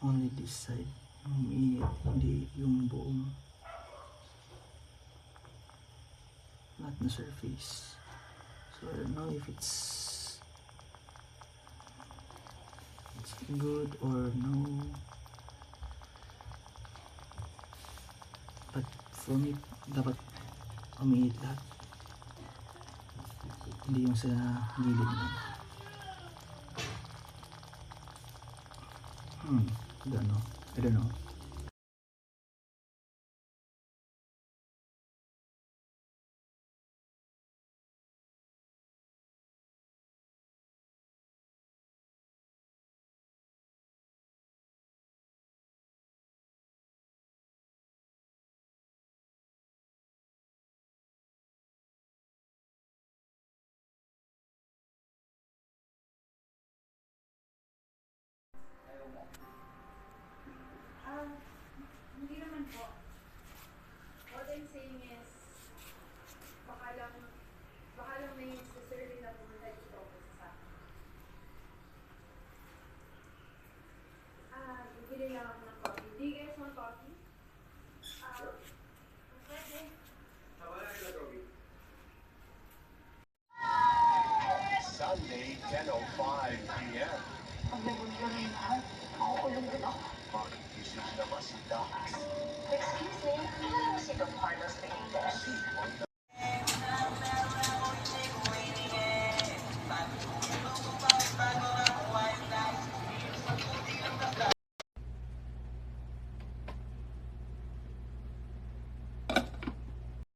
only this side yung umiinit, hindi yung buong lahat na surface. So I don't know if it's good or no, but for me dapat umiinit lahat, hindi yung sa gilid lang. I don't know. Hindi naman po. What I'm saying is, baka lang may necessarily na pumunta dito ako sa akin. Bibili lang ako ng coffee. Do you guys want coffee? Pwede. Sunday, 10:05 p.m. Ang nabunso na yung lahat. Makukulong din ako. Bakit isip naman si Dax? Excuse me, kilala mo si Don Carlos Benitez? Si Juan